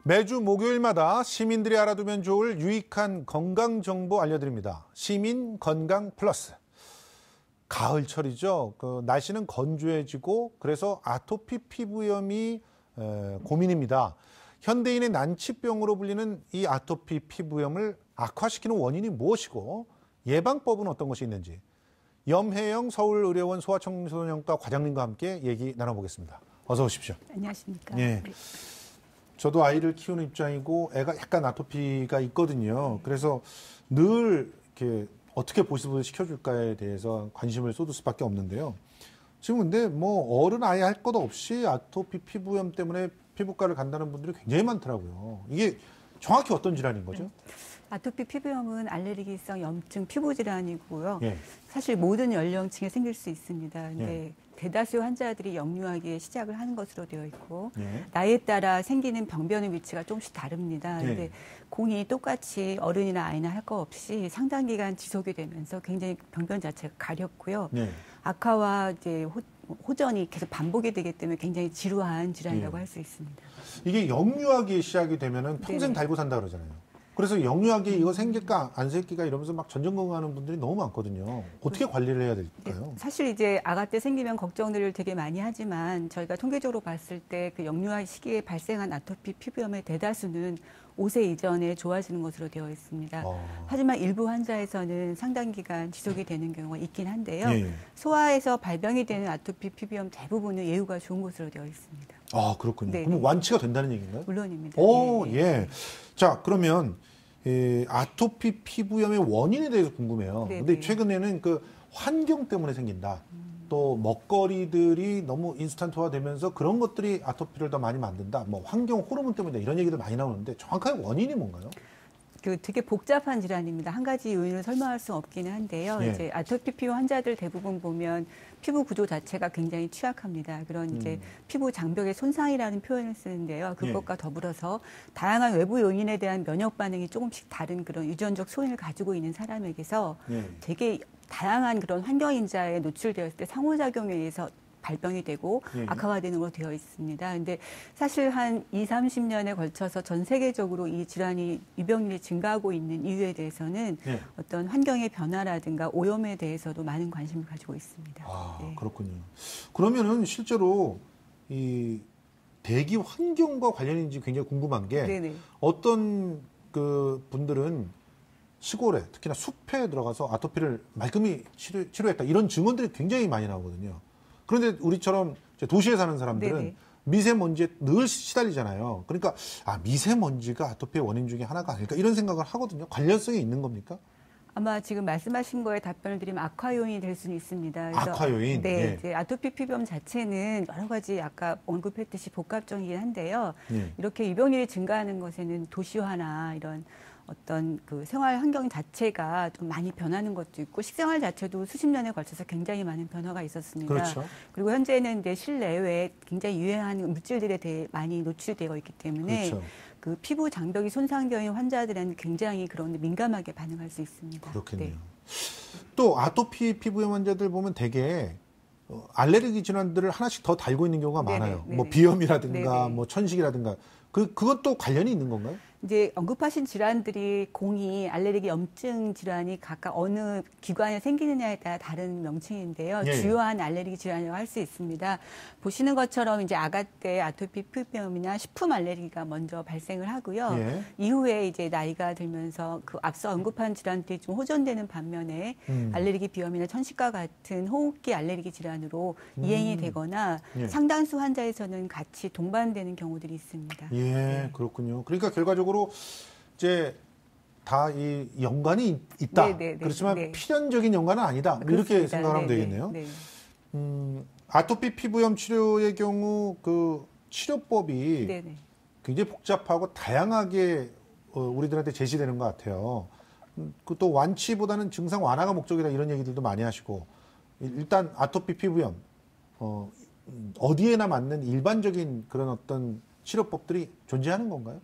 매주 목요일마다 시민들이 알아두면 좋을 유익한 건강 정보 알려드립니다. 시민 건강 플러스. 가을철이죠. 날씨는 건조해지고 그래서 아토피 피부염이 고민입니다. 현대인의 난치병으로 불리는 이 아토피 피부염을 악화시키는 원인이 무엇이고 예방법은 어떤 것이 있는지 염혜영 서울의료원 소아청소년과 과장님과 함께 얘기 나눠보겠습니다. 어서 오십시오. 안녕하십니까. 네. 저도 아이를 키우는 입장이고 애가 약간 아토피가 있거든요. 그래서 늘 이렇게 어떻게 보습을 시켜줄까에 대해서 관심을 쏟을 수밖에 없는데요. 지금 근데 뭐 어른 아이 할 것 없이 아토피 피부염 때문에 피부과를 간다는 분들이 굉장히 많더라고요. 이게 정확히 어떤 질환인 거죠? 아토피 피부염은 알레르기성 염증 피부 질환이고요. 예. 사실 모든 연령층에 생길 수 있습니다. 근데 예. 대다수 환자들이 역류하기에 시작을 하는 것으로 되어 있고 예. 나이에 따라 생기는 병변의 위치가 조금씩 다릅니다. 예. 근데 공이 똑같이 어른이나 아이나 할 거 없이 상당 기간 지속이 되면서 굉장히 병변 자체가 가렵고요. 예. 악화와 이제 호전이 계속 반복이 되기 때문에 굉장히 지루한 질환이라고 예. 할 수 있습니다. 이게 역류하기 시작이 되면은 평생 네네. 달고 산다 그러잖아요. 그래서 역류하기 이거 생길까 안 생길까 이러면서 막 전전긍긍하는 분들이 너무 많거든요. 어떻게 관리를 해야 될까요? 사실 이제 아가 때 생기면 걱정들을 되게 많이 하지만 저희가 통계적으로 봤을 때 그 역류할 시기에 발생한 아토피 피부염의 대다수는 5세 이전에 좋아지는 것으로 되어 있습니다. 하지만 일부 환자에서는 상당 기간 지속이 되는 경우가 있긴 한데요. 예. 소아에서 발병이 되는 아토피 피부염 대부분은 예후가 좋은 것으로 되어 있습니다. 아, 그렇군요. 네. 그럼 완치가 된다는 얘기인가요? 물론입니다. 오, 예. 예. 자, 그러면 아토피 피부염의 원인에 대해서 궁금해요. 네네. 근데 최근에는 그 환경 때문에 생긴다. 또 먹거리들이 너무 인스턴트화 되면서 그런 것들이 아토피를 더 많이 만든다. 뭐 환경 호르몬 때문이다. 이런 얘기들 많이 나오는데 정확하게 원인이 뭔가요? 되게 복잡한 질환입니다. 한 가지 요인을 설명할 수 없기는 한데요. 예. 이제 아토피 피부 환자들 대부분 보면 피부 구조 자체가 굉장히 취약합니다. 그런 이제 피부 장벽의 손상이라는 표현을 쓰는데요. 그것과 더불어서 다양한 외부 요인에 대한 면역 반응이 조금씩 다른 그런 유전적 소인을 가지고 있는 사람에게서 되게 다양한 그런 환경 인자에 노출되었을 때 상호작용에 의해서 발병이 되고 악화가 되는 걸로 되어 있습니다. 근데 사실 한 20, 30년에 걸쳐서 전 세계적으로 이 질환이 유병률이 증가하고 있는 이유에 대해서는 어떤 환경의 변화라든가 오염에 대해서도 많은 관심을 가지고 있습니다. 아, 네. 그렇군요. 그러면은 실제로 이 대기 환경과 관련인지 굉장히 궁금한 게 네네. 어떤 그 분들은 시골에 특히나 숲에 들어가서 아토피를 말끔히 치료했다 이런 증언들이 굉장히 많이 나오거든요. 그런데 우리처럼 도시에 사는 사람들은 네네. 미세먼지에 늘 시달리잖아요. 그러니까 미세먼지가 아토피의 원인 중에 하나가 아닐까 이런 생각을 하거든요. 관련성이 있는 겁니까? 아마 지금 말씀하신 거에 답변을 드리면 악화 요인이 될 수는 있습니다. 그래서 악화 요인? 네, 예. 이제 아토피 피부염 자체는 여러 가지 아까 언급했듯이 복합적이긴 한데요. 예. 이렇게 유병률이 증가하는 것에는 도시화나 이런 어떤 그 생활 환경 자체가 좀 많이 변하는 것도 있고 식생활 자체도 수십 년에 걸쳐서 굉장히 많은 변화가 있었습니다. 그렇죠. 그리고 현재는 이제 실내외에 굉장히 유해한 물질들에 대해 많이 노출되어 있기 때문에 그렇죠. 그 피부 장벽이 손상되어 있는 환자들은 굉장히 그런 데 민감하게 반응할 수 있습니다. 그렇겠네요. 네. 또 아토피 피부염 환자들 보면 되게 알레르기 질환들을 하나씩 더 달고 있는 경우가 네네, 많아요. 네네. 뭐 비염이라든가 네네. 뭐 천식이라든가 그것도 관련이 있는 건가요? 이제 언급하신 질환들이 공이 알레르기 염증 질환이 각각 어느 기관에 생기느냐에 따라 다른 명칭인데요. 예. 주요한 알레르기 질환이라고 할 수 있습니다. 보시는 것처럼 이제 아가 때 아토피 피부염이나 식품 알레르기가 먼저 발생을 하고요. 예. 이후에 이제 나이가 들면서 그 앞서 언급한 질환들이 좀 호전되는 반면에 알레르기 비염이나 천식과 같은 호흡기 알레르기 질환으로 이행이 되거나 예. 상당수 환자에서는 같이 동반되는 경우들이 있습니다. 예, 그렇군요. 그러니까 결과적으로 이제 다 이 연관이 있다. 네네네. 그렇지만 네. 필연적인 연관은 아니다. 이렇게 그렇습니다. 생각하면 네네. 되겠네요. 네. 아토피 피부염 치료의 경우 그 치료법이 네네. 굉장히 복잡하고 다양하게 우리들한테 제시되는 것 같아요. 또 완치보다는 증상 완화가 목적이다 이런 얘기들도 많이 하시고 일단 아토피 피부염 어디에나 맞는 일반적인 그런 어떤 치료법들이 존재하는 건가요?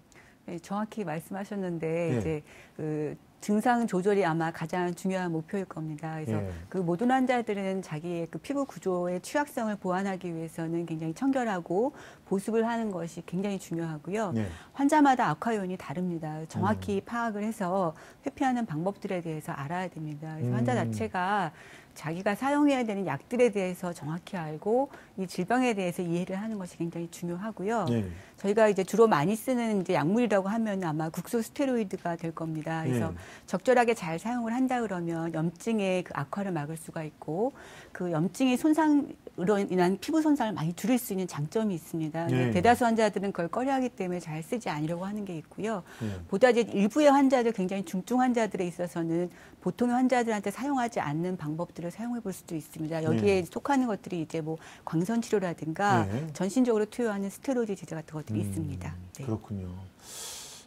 네, 정확히 말씀하셨는데 예. 이제 그 증상 조절이 아마 가장 중요한 목표일 겁니다. 그래서 예. 그 모든 환자들은 자기의 그 피부 구조의 취약성을 보완하기 위해서는 굉장히 청결하고 보습을 하는 것이 굉장히 중요하고요. 예. 환자마다 악화 요인이 다릅니다. 정확히 파악을 해서 회피하는 방법들에 대해서 알아야 됩니다. 그래서 환자 자체가 자기가 사용해야 되는 약들에 대해서 정확히 알고 이 질병에 대해서 이해를 하는 것이 굉장히 중요하고요. 예. 저희가 이제 주로 많이 쓰는 이제 약물이라고 하면 아마 국소 스테로이드가 될 겁니다. 그래서 적절하게 잘 사용을 한다 그러면 염증의 그 악화를 막을 수가 있고 그 염증의 손상으로 인한 피부 손상을 많이 줄일 수 있는 장점이 있습니다. 근데 대다수 환자들은 그걸 꺼려하기 때문에 잘 쓰지 않으려고 하는 게 있고요. 보다 이제 일부의 환자들, 굉장히 중증 환자들에 있어서는 보통의 환자들한테 사용하지 않는 방법들을 사용해 볼 수도 있습니다. 여기에 속하는 것들이 이제 뭐 광선 치료라든가 전신적으로 투여하는 스테로이드 제제 같은 것들이 있습니다. 네. 그렇군요.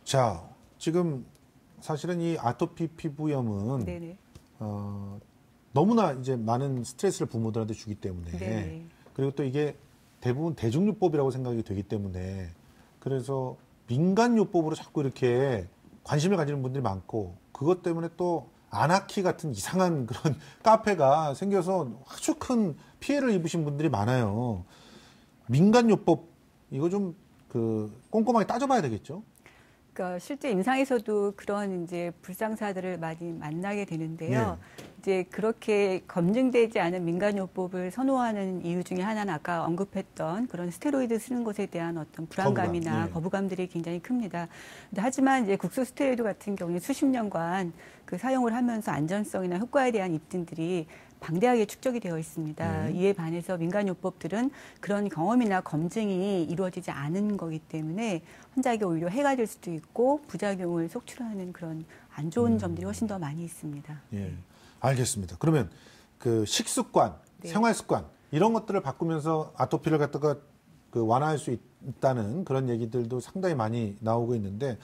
자, 지금 사실은 이 아토피 피부염은 네네. 너무나 이제 많은 스트레스를 부모들한테 주기 때문에 네네. 그리고 또 이게 대부분 대중요법이라고 생각이 되기 때문에 그래서 민간요법으로 자꾸 이렇게 관심을 가지는 분들이 많고 그것 때문에 또 아나키 같은 이상한 그런 카페가 생겨서 아주 큰 피해를 입으신 분들이 많아요. 민간요법 이거 좀 꼼꼼하게 따져봐야 되겠죠? 그러니까 실제 임상에서도 그런 이제 불상사들을 많이 만나게 되는데요. 이제 그렇게 검증되지 않은 민간요법을 선호하는 이유 중에 하나는 아까 언급했던 그런 스테로이드 쓰는 것에 대한 어떤 불안감이나 거부감들이 굉장히 큽니다. 근데 하지만 이제 국소 스테로이드 같은 경우에 수십 년간 그 사용을 하면서 안전성이나 효과에 대한 입증들이 방대하게 축적이 되어 있습니다. 이에 반해서 민간요법들은 그런 경험이나 검증이 이루어지지 않은 거기 때문에 환자에게 오히려 해가 될 수도 있고 부작용을 속출하는 그런 안 좋은 점들이 훨씬 더 많이 있습니다. 예, 알겠습니다. 그러면 그 식습관, 생활습관 이런 것들을 바꾸면서 아토피를 갖다가 완화할 수 있다는 그런 얘기들도 상당히 많이 나오고 있는데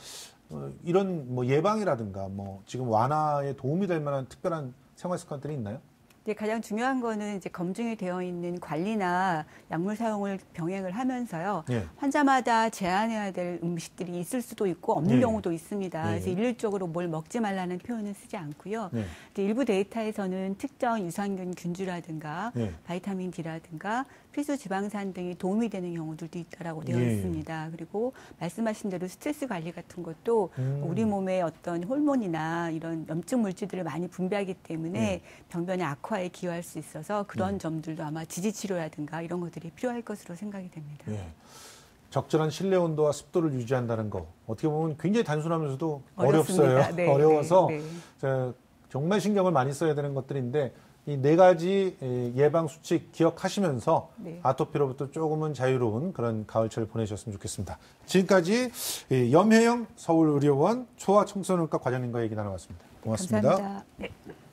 이런 뭐 예방이라든가 뭐 지금 완화에 도움이 될 만한 특별한 생활습관들이 있나요? 이제 가장 중요한 거는 이제 검증이 되어 있는 관리나 약물 사용을 병행을 하면서요. 환자마다 제한해야 될 음식들이 있을 수도 있고 없는 경우도 있습니다. 그래서 일률적으로 뭘 먹지 말라는 표현은 쓰지 않고요. 이제 일부 데이터에서는 특정 유산균 균주라든가 바이타민 D라든가 필수 지방산 등이 도움이 되는 경우들도 있다라고 되어 있습니다. 그리고 말씀하신 대로 스트레스 관리 같은 것도 우리 몸의 어떤 호르몬이나 이런 염증 물질들을 많이 분비하기 때문에 병변의 악화에 기여할 수 있어서 그런 점들도 아마 지지치료라든가 이런 것들이 필요할 것으로 생각이 됩니다. 적절한 실내 온도와 습도를 유지한다는 거 어떻게 보면 굉장히 단순하면서도 어렵습니다. 어렵어요. 어려워서 정말 신경을 많이 써야 되는 것들인데 이 네 가지 예방 수칙 기억하시면서 아토피로부터 조금은 자유로운 그런 가을철을 보내셨으면 좋겠습니다. 지금까지 염혜영 서울의료원 초아청소년과 과장님과 얘기 나눠봤습니다. 고맙습니다. 감사합니다.